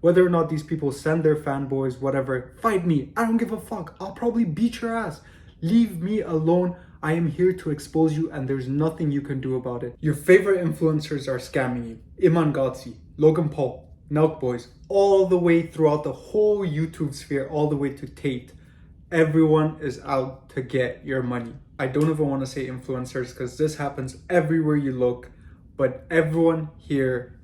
Whether or not these people send their fanboys, whatever, fight me. I don't give a fuck. I'll probably beat your ass. Leave me alone. I am here to expose you and there's nothing you can do about it. Your favorite influencers are scamming you. Iman Ghatzi, Logan Paul, Nelk Boys, all the way throughout the whole YouTube sphere, all the way to Tate. Everyone is out to get your money. I don't even want to say influencers because this happens everywhere you look, but everyone here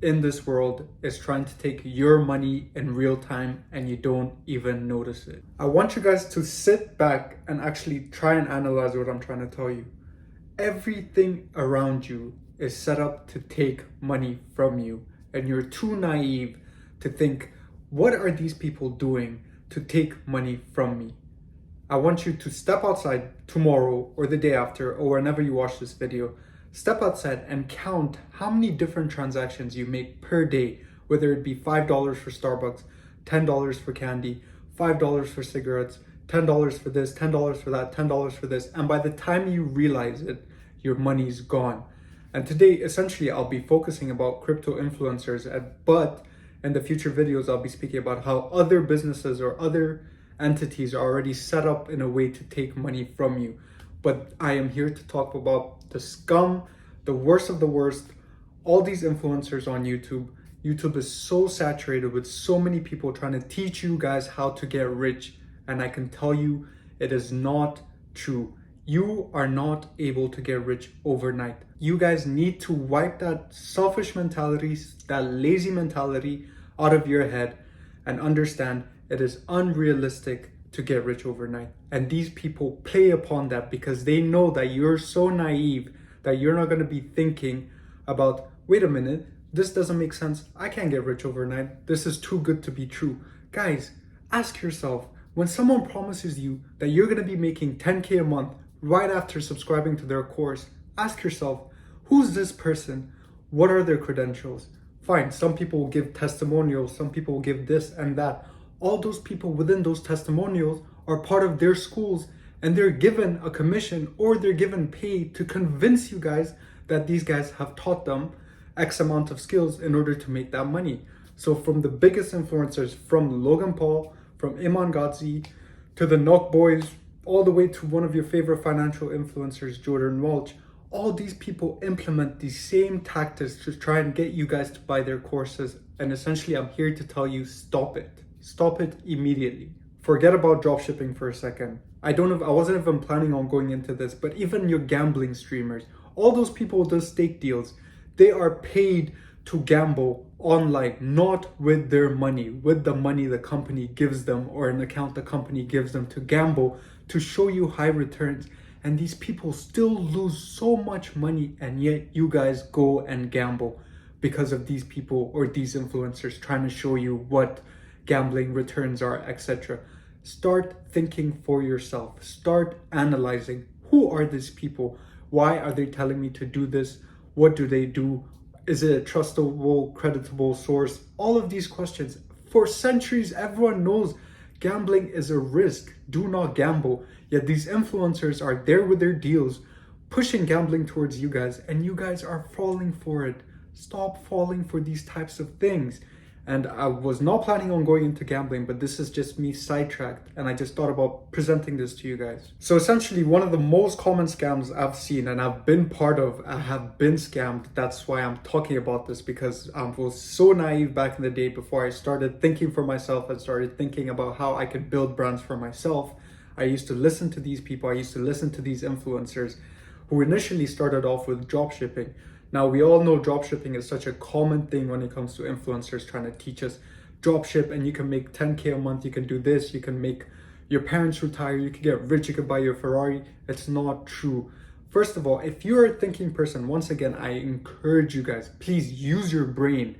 in this world is trying to take your money in real time and you don't even notice it. I want you guys to sit back and actually try and analyze what I'm trying to tell you. Everything around you is set up to take money from you, and you're too naive to think, what are these people doing to take money from me? I want you to step outside tomorrow or the day after or whenever you watch this video. Step outside and count how many different transactions you make per day, whether it be $5 for Starbucks, $10 for candy, $5 for cigarettes, $10 for this, $10 for that, $10 for this. And by the time you realize it, your money's gone. And today, essentially, I'll be focusing about crypto influencers, but in the future videos, I'll be speaking about how other businesses or other entities are already set up in a way to take money from you. But I am here to talk about the scum, the worst of the worst, all these influencers on YouTube. YouTube is so saturated with so many people trying to teach you guys how to get rich. And I can tell you, it is not true. You are not able to get rich overnight. You guys need to wipe that selfish mentality, that lazy mentality out of your head and understand it is unrealistic to get rich overnight. And these people play upon that because they know that you're so naive that you're not going to be thinking about, wait a minute, this doesn't make sense. I can't get rich overnight. This is too good to be true. Guys, ask yourself, when someone promises you that you're going to be making 10K a month right after subscribing to their course, ask yourself, who's this person? What are their credentials? Fine, some people will give testimonials, some people will give this and that. All those people within those testimonials are part of their schools and they're given a commission or they're given pay to convince you guys that these guys have taught them X amount of skills in order to make that money. So from the biggest influencers, from Logan Paul, from Iman Ghatzi, to the Nelk Boys, all the way to one of your favorite financial influencers, Jordan Welch, all these people implement these same tactics to try and get you guys to buy their courses. And essentially, I'm here to tell you, stop it. Stop it immediately. Forget about dropshipping for a second. I wasn't even planning on going into this, but even your gambling streamers, all those people with those stake deals, they are paid to gamble online, not with their money, with the money the company gives them or an account the company gives them to gamble to show you high returns. And these people still lose so much money, and yet you guys go and gamble because of these people or these influencers trying to show you what gambling returns are, etc. Start thinking for yourself. Start analyzing, who are these people? Why are they telling me to do this? What do they do? Is it a trustable, creditable source? All of these questions. For centuries, everyone knows gambling is a risk. Do not gamble. Yet these influencers are there with their deals, pushing gambling towards you guys, and you guys are falling for it. Stop falling for these types of things. And I was not planning on going into gambling, but this is just me sidetracked. And I just thought about presenting this to you guys. So essentially, one of the most common scams I've seen and I've been part of, I have been scammed. That's why I'm talking about this, because I was so naive back in the day before I started thinking for myself and started thinking about how I could build brands for myself. I used to listen to these people. I used to listen to these influencers who initially started off with dropshipping. Now, we all know dropshipping is such a common thing when it comes to influencers trying to teach us dropship, and you can make 10K a month, you can do this, you can make your parents retire, you can get rich, you can buy your Ferrari. It's not true. First of all, if you're a thinking person, once again, I encourage you guys, please use your brain.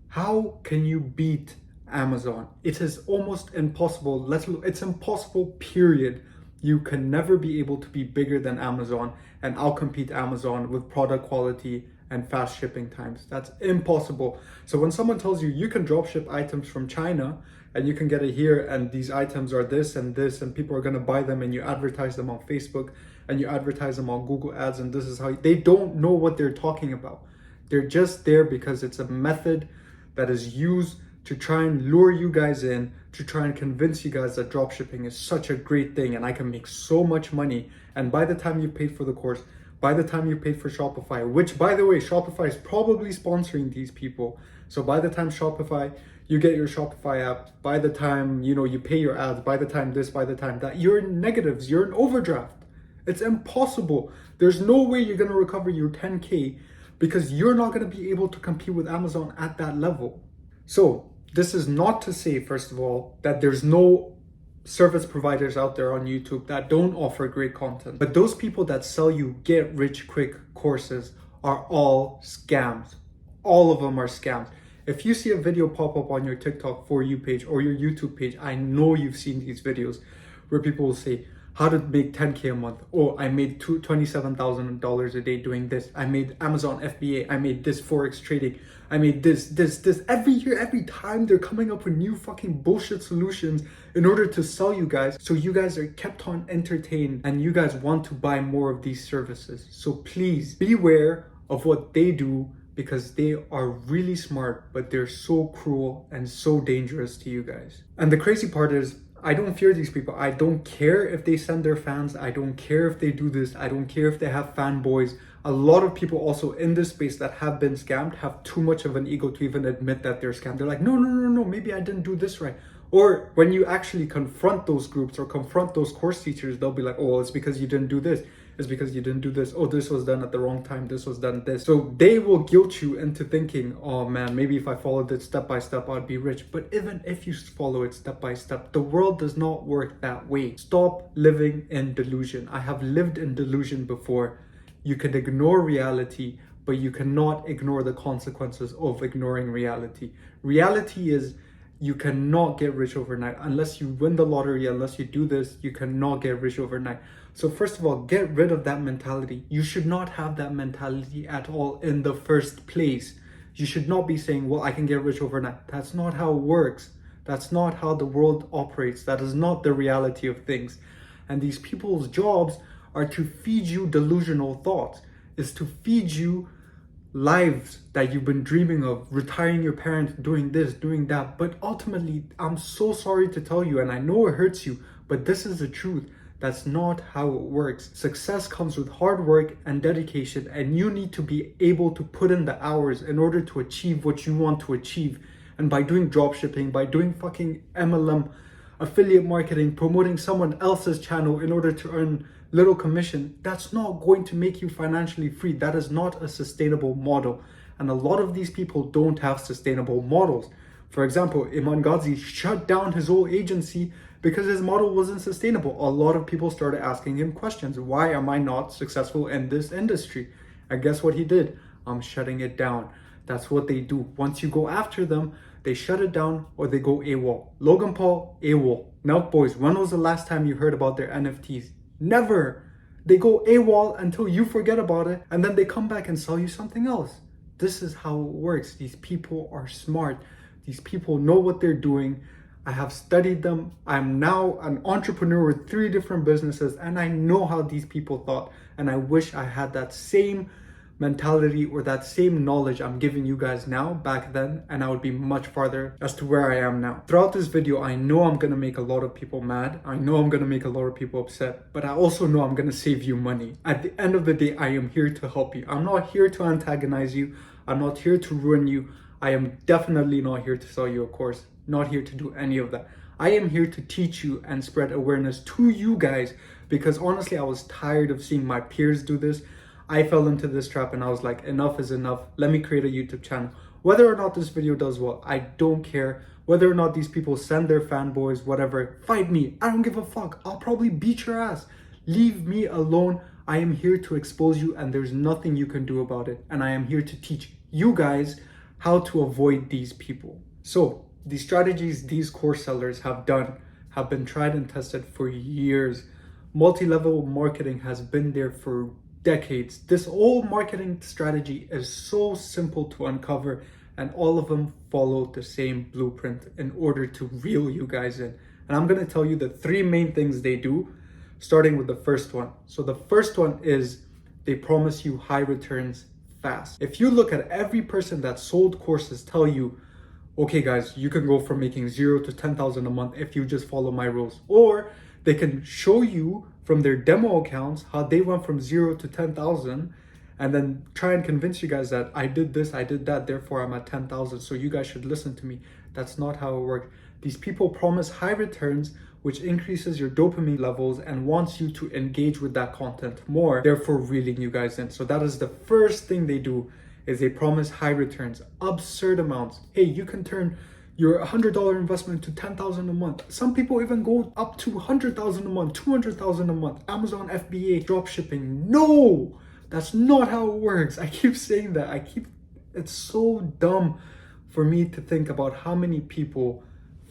How can you beat Amazon? It is almost impossible. It's impossible, period. You can never be able to be bigger than Amazon and outcompete Amazon with product quality and fast shipping times. That's impossible. So when someone tells you you can drop ship items from China and you can get it here and these items are this and people are going to buy them, and you advertise them on Facebook and you advertise them on Google Ads, and this is how they don't know what they're talking about. They're just there because it's a method that is used to try and lure you guys in, to try and convince you guys that dropshipping is such a great thing and I can make so much money. And by the time you paid for the course, by the time you paid for Shopify, which by the way, Shopify is probably sponsoring these people. So by the time you get your Shopify app, by the time, you pay your ads, by the time this, by the time that, you're in negatives, you're in overdraft. It's impossible. There's no way you're going to recover your 10K because you're not going to be able to compete with Amazon at that level. So this is not to say, first of all, that there's no service providers out there on YouTube that don't offer great content. But those people that sell you get rich quick courses are all scams. All of them are scams. If you see a video pop up on your TikTok For You page or your YouTube page, I know you've seen these videos where people will say, how to make 10K a month. Oh, I made $27,000 a day doing this. I made Amazon FBA. I made this Forex trading. I made this. Every year, every time they're coming up with new fucking bullshit solutions in order to sell you guys. So you guys are kept on entertained and you guys want to buy more of these services. So please beware of what they do because they are really smart, but they're so cruel and so dangerous to you guys. And the crazy part is, I don't fear these people. I don't care if they send their fans. I don't care if they do this. I don't care if they have fanboys. A lot of people also in this space that have been scammed have too much of an ego to even admit that they're scammed. They're like, no, maybe I didn't do this right. Or when you actually confront those groups or confront those course teachers, they'll be like, oh, it's because you didn't do this. It's because you didn't do this. Oh, this was done at the wrong time. This was done this. So they will guilt you into thinking, oh man, maybe if I followed it step by step, I'd be rich. But even if you follow it step by step, the world does not work that way. Stop living in delusion. I have lived in delusion before. You can ignore reality, but you cannot ignore the consequences of ignoring reality. Reality is you cannot get rich overnight. Unless you win the lottery, unless you do this, you cannot get rich overnight. So first of all, get rid of that mentality. You should not have that mentality at all in the first place. You should not be saying, well, I can get rich overnight. That's not how it works. That's not how the world operates. That is not the reality of things. And these people's jobs are to feed you delusional thoughts, is to feed you lives that you've been dreaming of, retiring your parents, doing this, doing that. But ultimately, I'm so sorry to tell you, and I know it hurts you, but this is the truth. That's not how it works. Success comes with hard work and dedication, and you need to be able to put in the hours in order to achieve what you want to achieve. And by doing dropshipping, by doing fucking MLM, affiliate marketing, promoting someone else's channel in order to earn little commission, that's not going to make you financially free. That is not a sustainable model. And a lot of these people don't have sustainable models. For example, Iman Ghazi shut down his whole agency because his model wasn't sustainable. A lot of people started asking him questions. Why am I not successful in this industry? And guess what he did? I'm shutting it down. That's what they do. Once you go after them, they shut it down or they go AWOL. Logan Paul, AWOL. Nelk Boys, when was the last time you heard about their NFTs? Never. They go AWOL until you forget about it and then they come back and sell you something else. This is how it works. These people are smart. These people know what they're doing. I have studied them. I'm now an entrepreneur with 3 different businesses and I know how these people thought. And I wish I had that same mentality or that same knowledge I'm giving you guys now back then, and I would be much farther as to where I am now. Throughout this video, I know I'm gonna make a lot of people mad. I know I'm gonna make a lot of people upset, but I also know I'm gonna save you money. At the end of the day, I am here to help you. I'm not here to antagonize you. I'm not here to ruin you. I am definitely not here to sell you a course. Not here to do any of that. I am here to teach you and spread awareness to you guys because honestly, I was tired of seeing my peers do this. I fell into this trap and I was like, enough is enough. Let me create a YouTube channel. Whether or not this video does well, I don't care. Whether or not these people send their fanboys, whatever, fight me. I don't give a fuck. I'll probably beat your ass. Leave me alone. I am here to expose you and there's nothing you can do about it. And I am here to teach you guys how to avoid these people. So the strategies these course sellers have done have been tried and tested for years. Multi-level marketing has been there for decades. This whole marketing strategy is so simple to uncover and all of them follow the same blueprint in order to reel you guys in. And I'm going to tell you the 3 main things they do, starting with the first one. So the first one is they promise you high returns fast. If you look at every person that sold courses tell you, okay guys, you can go from making 0 to 10,000 a month if you just follow my rules. Or they can show you from their demo accounts how they went from 0 to 10,000 and then try and convince you guys that I did this, I did that, therefore I'm at 10,000, so you guys should listen to me. That's not how it works. These people promise high returns, which increases your dopamine levels and wants you to engage with that content more, therefore reeling you guys in. So that is the first thing they do, is they promise high returns, absurd amounts. Hey, you can turn your $100 investment to 10,000 a month. Some people even go up to 100,000 a month, 200,000 a month. Amazon FBA, drop shipping. No, that's not how it works. I keep saying that. It's so dumb for me to think about how many people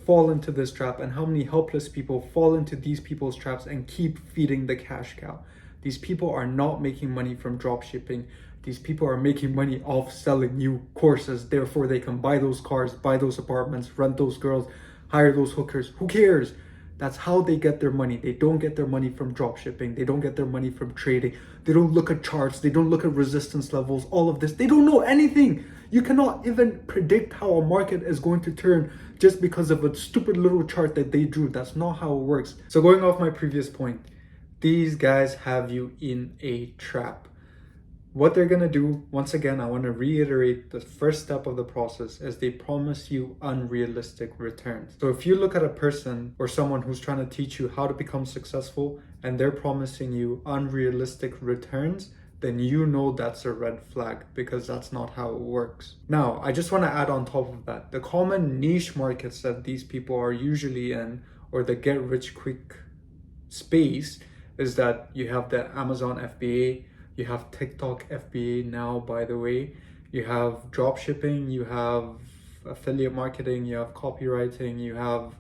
fall into this trap and how many helpless people fall into these people's traps and keep feeding the cash cow. These people are not making money from drop shipping. These people are making money off selling you courses. Therefore, they can buy those cars, buy those apartments, rent those girls, hire those hookers. Who cares? That's how they get their money. They don't get their money from drop shipping. They don't get their money from trading. They don't look at charts. They don't look at resistance levels, all of this. They don't know anything. You cannot even predict how a market is going to turn just because of a stupid little chart that they drew. That's not how it works. So going off my previous point, these guys have you in a trap. What they're gonna do, once again, I want to reiterate, the first step of the process is they promise you unrealistic returns. So if you look at a person or someone who's trying to teach you how to become successful and they're promising you unrealistic returns, then you know that's a red flag, because that's not how it works. Now, I just want to add on top of that, the common niche markets that these people are usually in, or the get rich quick space, is that you have the Amazon FBA, you have TikTok FBA now, by the way, you have drop shipping, you have affiliate marketing, you have copywriting, you have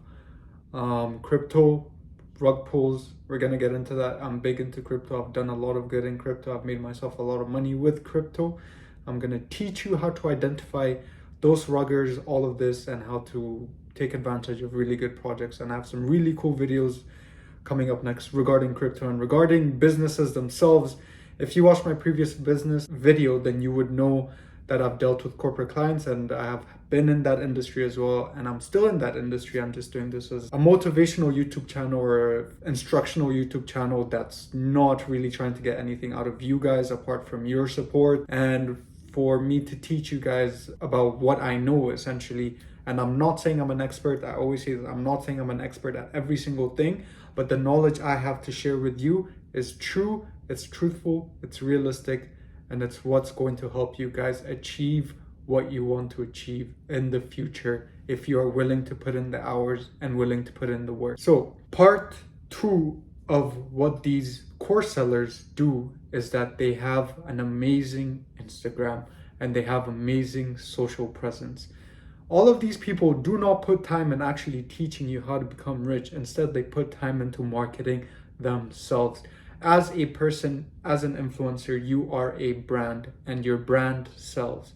crypto, rug pulls. We're gonna get into that. I'm big into crypto. I've done a lot of good in crypto. I've made myself a lot of money with crypto. I'm gonna teach you how to identify those ruggers, all of this, and how to take advantage of really good projects. And I have some really cool videos coming up next regarding crypto and regarding businesses themselves. If you watched my previous business video, then you would know that I've dealt with corporate clients and I have been in that industry as well, and I'm still in that industry. I'm just doing this as a motivational YouTube channel or instructional YouTube channel that's not really trying to get anything out of you guys apart from your support, and for me to teach you guys about what I know, essentially. And I'm not saying I'm an expert. I always say that I'm not saying I'm an expert at every single thing, but the knowledge I have to share with you is true, it's truthful, it's realistic, and it's what's going to help you guys achieve what you want to achieve in the future if you are willing to put in the hours and willing to put in the work. So part 2 of what these course sellers do is that they have an amazing Instagram and they have amazing social presence. All of these people do not put time in actually teaching you how to become rich. Instead, they put time into marketing themselves. As a person, as an influencer, you are a brand and your brand sells.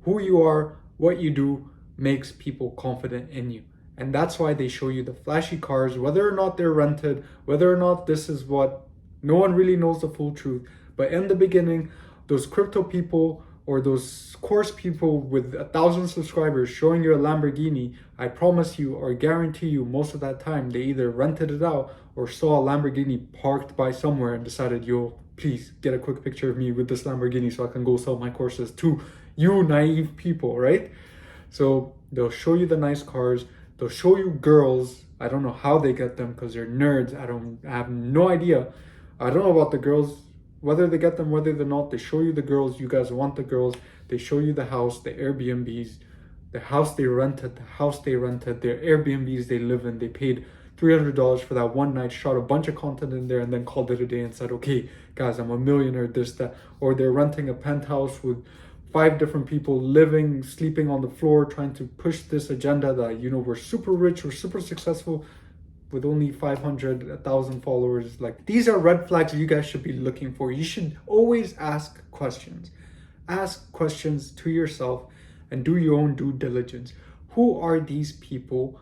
Who you are, what you do makes people confident in you. And that's why they show you the flashy cars, whether or not they're rented, whether or not this is what, no one really knows the full truth. But in the beginning, those crypto people or those course people with 1,000 subscribers showing you a Lamborghini, I promise you or guarantee you most of that time they either rented it out or saw a Lamborghini parked by somewhere and decided, yo, please get a quick picture of me with this Lamborghini so I can go sell my courses to you naive people, right? So they'll show you the nice cars, they'll show you girls. I don't know how they get them because they're nerds. I have no idea. I don't know about the girls, whether they get them, whether they're not. They show you the girls, you guys want the girls. They show you the house, the Airbnbs, the house they rented, their Airbnbs they live in. They paid $300 for that one night, shot a bunch of content in there and then called it a day and said, okay, guys, I'm a millionaire, this, that. Or they're renting a penthouse with 5 different people living, sleeping on the floor, trying to push this agenda that, you know, we're super rich, we're super successful with only 500, 1,000 followers. Like, these are red flags you guys should be looking for. You should always ask questions. Ask questions to yourself and do your own due diligence. Who are these people?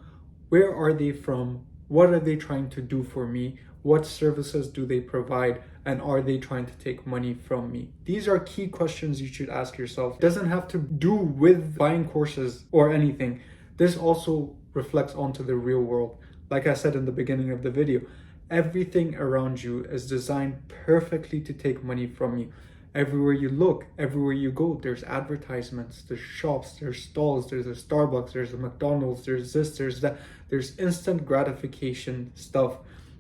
Where are they from? What are they trying to do for me? What services do they provide? And are they trying to take money from me? These are key questions you should ask yourself. It doesn't have to do with buying courses or anything. This also reflects onto the real world. Like I said in the beginning of the video, everything around you is designed perfectly to take money from you. Everywhere you look, everywhere you go, there's advertisements, there's shops, there's stalls, there's a Starbucks, there's a McDonald's, there's this, there's that. There's instant gratification stuff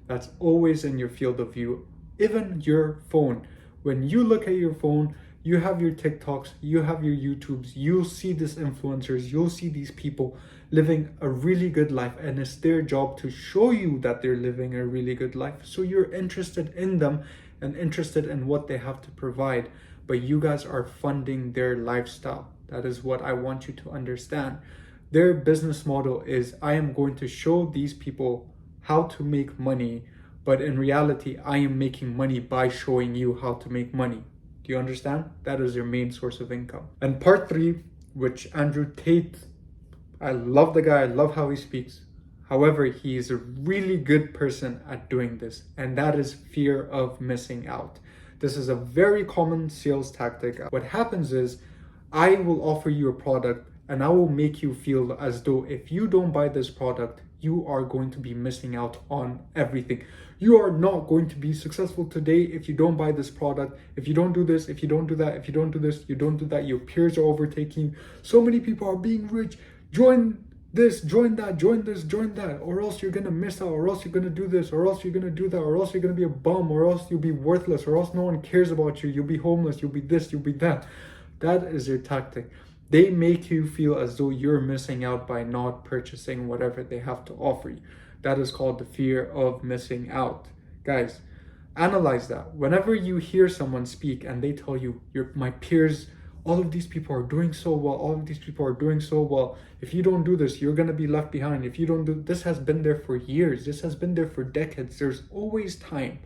that's always in your field of view. Even your phone. When you look at your phone, you have your TikToks, you have your YouTubes, you'll see these influencers, you'll see these people living a really good life, and it's their job to show you that they're living a really good life. So you're interested in them and interested in what they have to provide, but you guys are funding their lifestyle. That is what I want you to understand. Their business model is, I am going to show these people how to make money, but in reality, I am making money by showing you how to make money. Do you understand? That is your main source of income. And part 3, which Andrew Tate, I love the guy, I love how he speaks. However, he is a really good person at doing this, and that is fear of missing out. This is a very common sales tactic. What happens is, I will offer you a product and I will make you feel as though if you don't buy this product, you are going to be missing out on everything. You are not going to be successful today if you don't buy this product. If you don't do this, if you don't do that, if you don't do this, you don't do that, your peers are overtaking. So many people are being rich. Join this, join that, join this, join that, or else you're gonna miss out, or else you're gonna do this, or else you're gonna do that, or else you're gonna be a bum, or else you'll be worthless, or else no one cares about you, you'll be homeless, you'll be this, you'll be that. That is their tactic. They make you feel as though you're missing out by not purchasing whatever they have to offer you. That is called the fear of missing out. Guys, analyze that. Whenever you hear someone speak and they tell you, my peers, all of these people are doing so well, all of these people are doing so well. If you don't do this, you're going to be left behind. If you don't do this, has been there for years. This has been there for decades. There's always time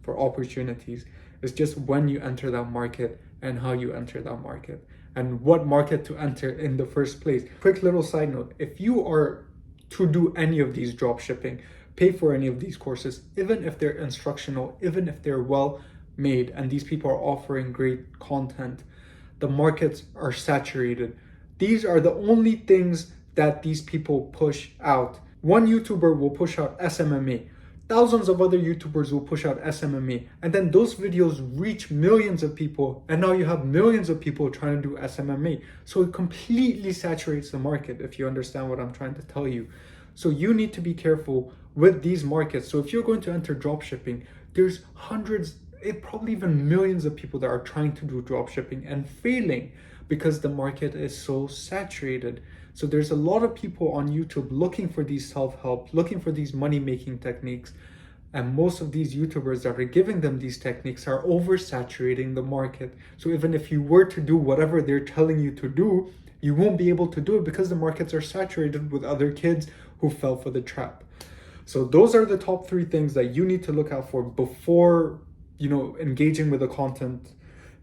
for opportunities. It's just when you enter that market and how you enter that market and what market to enter in the first place. Quick little side note, if you are to do any of these drop shipping, pay for any of these courses, even if they're instructional, even if they're well made and these people are offering great content, the markets are saturated. These are the only things that these people push out. One YouTuber will push out SMMA. Thousands of other YouTubers will push out SMMA. And then those videos reach millions of people. And now you have millions of people trying to do SMMA. So it completely saturates the market, if you understand what I'm trying to tell you. So you need to be careful with these markets. So if you're going to enter dropshipping, there's hundreds, probably even millions of people that are trying to do dropshipping and failing because the market is so saturated. So there's a lot of people on YouTube looking for these self-help, looking for these money-making techniques. And most of these YouTubers that are giving them these techniques are oversaturating the market. So even if you were to do whatever they're telling you to do, you won't be able to do it because the markets are saturated with other kids who fell for the trap. So those are the top 3 things that you need to look out for before engaging with a content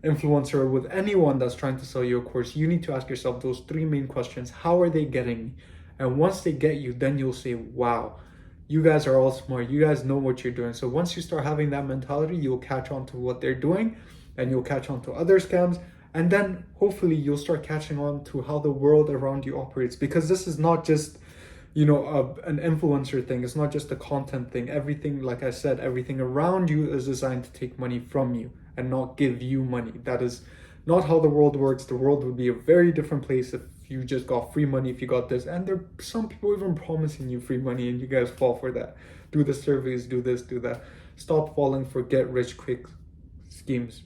influencer or with anyone that's trying to sell you a course. You need to ask yourself those 3 main questions. How are they getting me? And once they get you, then you'll say, wow, you guys are all smart. You guys know what you're doing. So once you start having that mentality, you'll catch on to what they're doing and you'll catch on to other scams. And then hopefully you'll start catching on to how the world around you operates, because this is not just an influencer thing. It's not just a content thing. Everything, like I said, everything around you is designed to take money from you and not give you money. That is not how the world works. The world would be a very different place if you just got free money, if you got this. And there are some people even promising you free money and you guys fall for that. Do the surveys, do this, do that. Stop falling for get rich quick schemes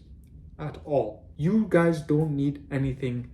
at all. You guys don't need anything,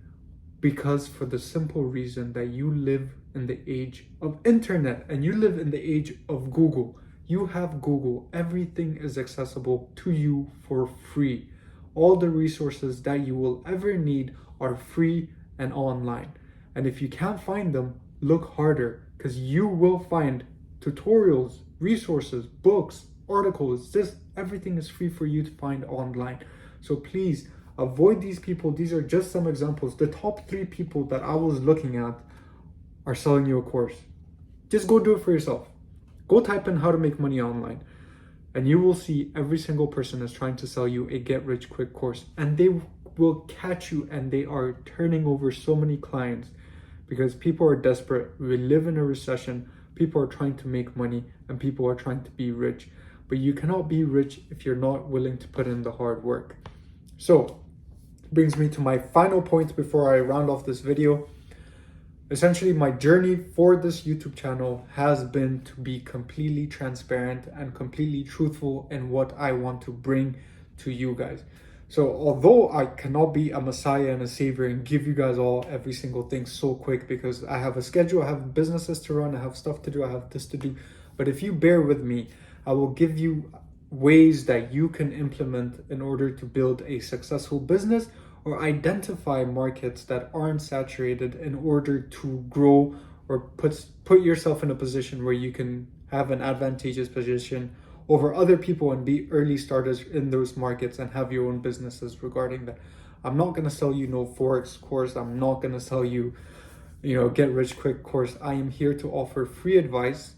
because for the simple reason that you live in the age of internet and you live in the age of Google. You have Google. Everything is accessible to you for free. All the resources that you will ever need are free and online. And if you can't find them, look harder, because you will find tutorials, resources, books, articles. Everything is free for you to find online. So please avoid these people. These are just some examples. The top 3 people that I was looking at are selling you a course. Just go do it for yourself. Go type in how to make money online and you will see every single person is trying to sell you a get rich quick course, and they will catch you and they are turning over so many clients because people are desperate. We live in a recession. People are trying to make money and people are trying to be rich. But you cannot be rich if you're not willing to put in the hard work. So, brings me to my final point before I round off this video. Essentially, my journey for this YouTube channel has been to be completely transparent and completely truthful in what I want to bring to you guys. So although I cannot be a messiah and a savior and give you guys all every single thing so quick, because I have a schedule, I have businesses to run, I have stuff to do, I have this to do. But if you bear with me, I will give you ways that you can implement in order to build a successful business, or identify markets that aren't saturated in order to grow or put yourself in a position where you can have an advantageous position over other people and be early starters in those markets and have your own businesses regarding that. I'm not going to sell you no Forex course. I'm not going to sell you, get rich quick course. I am here to offer free advice.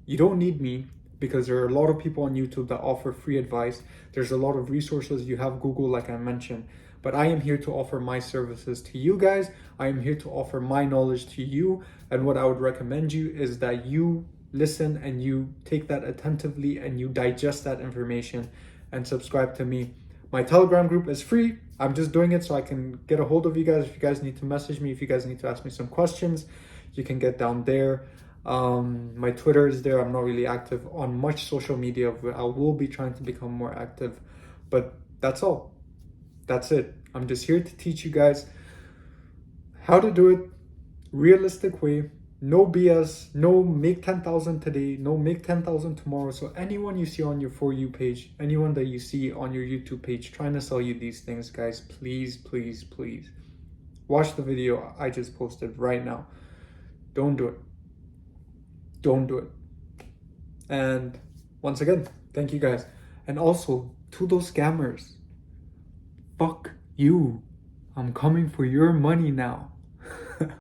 You don't need me, because there are a lot of people on YouTube that offer free advice. There's a lot of resources. You have Google, like I mentioned. But I am here to offer my services to you guys. I am here to offer my knowledge to you. And what I would recommend you is that you listen and you take that attentively and you digest that information and subscribe to me. My Telegram group is free. I'm just doing it so I can get a hold of you guys. If you guys need to message me, if you guys need to ask me some questions, you can get down there. My Twitter is there. I'm not really active on much social media. I will be trying to become more active, but that's all. That's it. I'm just here to teach you guys how to do it realistic way. No BS, no make 10,000 today, no make 10,000 tomorrow. So anyone you see on your For You page, anyone that you see on your YouTube page trying to sell you these things, guys, please, please, please watch the video I just posted right now. Don't do it. Don't do it. And once again, thank you guys. And also, to those scammers, fuck you. I'm coming for your money now.